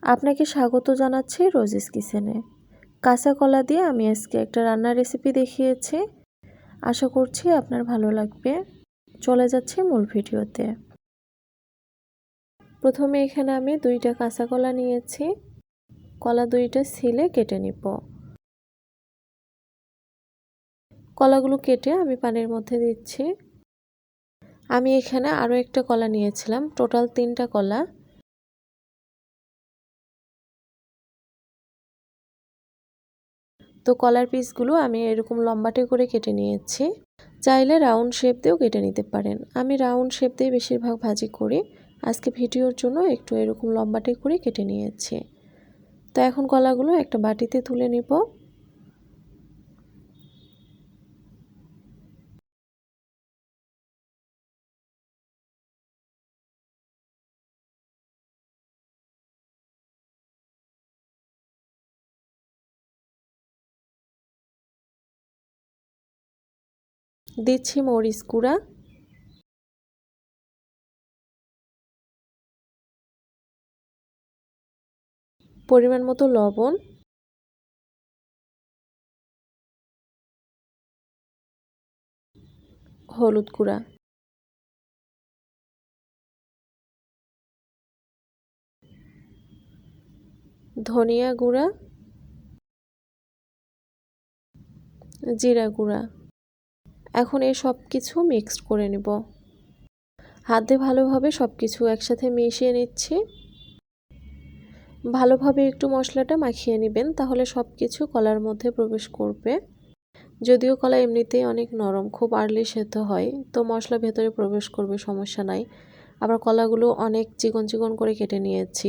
আপনাকে স্বাগত জানাচ্ছি রোজিস কিচেনে। কাঁচা কলা দিয়ে আমি আজকে একটা রান্নার রেসিপি দেখিয়েছি। আশা করছি আপনার ভালো লাগবে। চলে যাচ্ছি মূল ভিডিওতে। প্রথমে এখানে আমি 2টা কাঁচা কলা নিয়েছি। কলা 2টা ছিলে কেটে নিব। কলাগুলো কেটে আমি পানির মধ্যে দিচ্ছি। আমি এখানে আরও একটা কলা নিয়েছিলাম, টোটাল 3টা কলা। তো কলার পিসগুলো আমি এরকম লম্বাটে করে কেটে নিয়েছি। চাইলে রাউন্ড শেপ দিয়েও কেটে নিতে পারেন। আমি রাউন্ড শেপ দিয়ে বেশিরভাগ ভাজি করি। আজকে ভিডিওর জন্য একটু এরকম লম্বাটে করে কেটে নিয়েছি। তো এখন কলাগুলো একটা বাটিতে তুলে নিব। দিচ্ছি মরিচ গুঁড়া, পরিমাণ মতো লবণ, হলুদ গুঁড়া, ধনিয়া গুঁড়া, জিরা গুঁড়া। এখন এই সব কিছু মিক্সড করে নেব। হাত দিয়ে ভালোভাবে সব কিছু একসাথে মিশিয়ে নিচ্ছি। ভালোভাবে একটু মশলাটা মাখিয়ে নেবেন, তাহলে সব কিছু কলার মধ্যে প্রবেশ করবে। যদিও কলা এমনিতেই অনেক নরম, খুব আর্লি সেদ্ধ হয়, তো মশলা ভেতরে প্রবেশ করবে, সমস্যা নাই। আবার কলাগুলো অনেক চিকন চিকন করে কেটে নিয়েছি।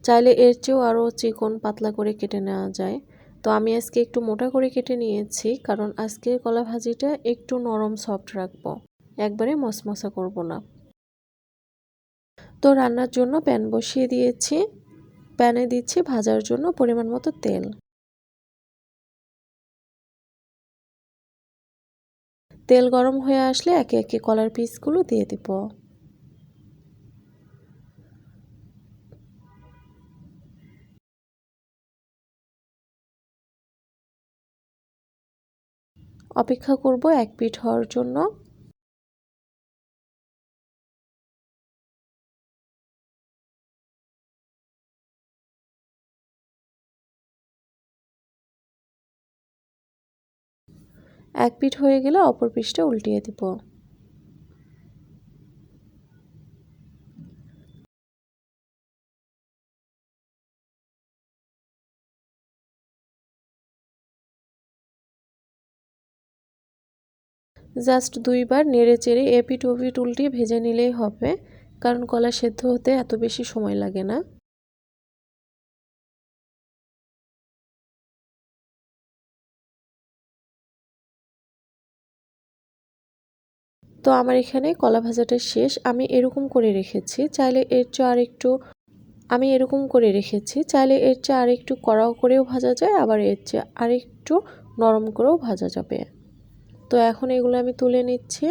চাইলে এর চেয়েও আরও চিকন পাতলা করে কেটে নেওয়া যায়। তো আমি আজকে একটু মোটা করে কেটে নিয়েছি, কারণ আজকের কলা ভাজিটা একটু নরম সফট রাখবো, একবারে মশমশা করব না। তো রান্নার জন্য প্যান বসিয়ে দিয়েছি। প্যানে দিচ্ছি ভাজার জন্য পরিমাণ মতো তেল। তেল গরম হয়ে আসলে একে একে কলার পিসগুলো দিয়ে দিব। অপেক্ষা করব এক পিঠ হওয়ার জন্য। এক পিঠ হয়ে গেলে অপর পিঠটা উল্টিয়ে দিব। জাস্ট 2বার নেড়ে চেড়ে এপিঠ ওপিঠ উল্টিয়ে ভেজে নিলেই হবে, কারণ কলা সেদ্ধ হতে এত বেশি সময় লাগে না। তো আমার এখানে কলা ভাজাটা শেষ। আমি এরকম করে রেখেছি, চাইলে এর চেয়ে আরেকটু কড়াও করেও ভাজা যায়, আবার এর চেয়ে আরেকটু নরম করেও ভাজা যাবে। তো এখন এগুলো আমি তুলে নিচ্ছি।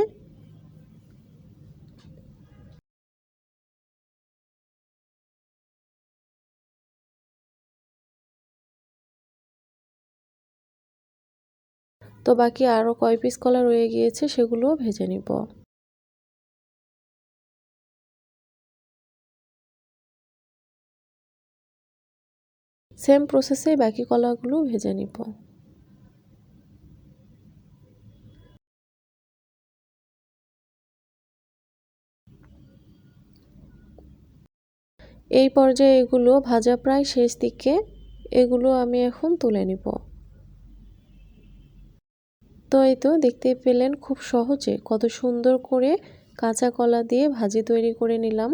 তো বাকি আরও কয় পিস কলা রয়ে গিয়েছে, সেগুলোও ভেজে নিব। সেম প্রসেসে বাকি কলাগুলো ভেজে নিব। এই পর্যায়ে এগুলো ভাজা প্রায় শেষ দিকে। এগুলো আমি এখন তুলে নিব। তো এই তো দেখতেই পেলেন খুব সহজে কত সুন্দর করে কাঁচা কলা দিয়ে ভাজি তৈরি করে নিলাম।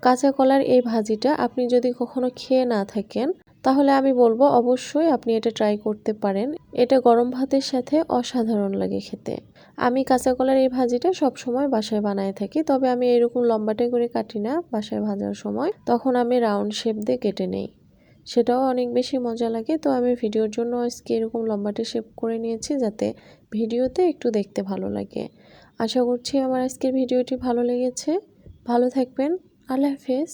কাঁচা কলার এই ভাজিটা আপনি যদি কখনো খেয়ে না থাকেন, তাহলে আমি বলবো অবশ্যই আপনি এটা ট্রাই করতে পারেন। এটা গরম ভাতের সাথে অসাধারণ লাগে খেতে। আমি কাঁচা কলার এই ভাজিটা সব সময় বাসায় বানায় থাকি, তবে আমি এরকম লম্বাটে করে কাটি না বাসায় ভাজার সময়, তখন আমি রাউন্ড শেপ দিয়ে কেটে নেই। সেটাও অনেক বেশি মজা লাগে। তো আমি ভিডিওর জন্য আজকে এরকম লম্বাটে শেপ করে নিয়েছি, যাতে ভিডিওতে একটু দেখতে ভালো লাগে। আশা করছি আমার আজকের ভিডিওটি ভালো লেগেছে। ভালো থাকবেন। আল্লাহ হাফেজ।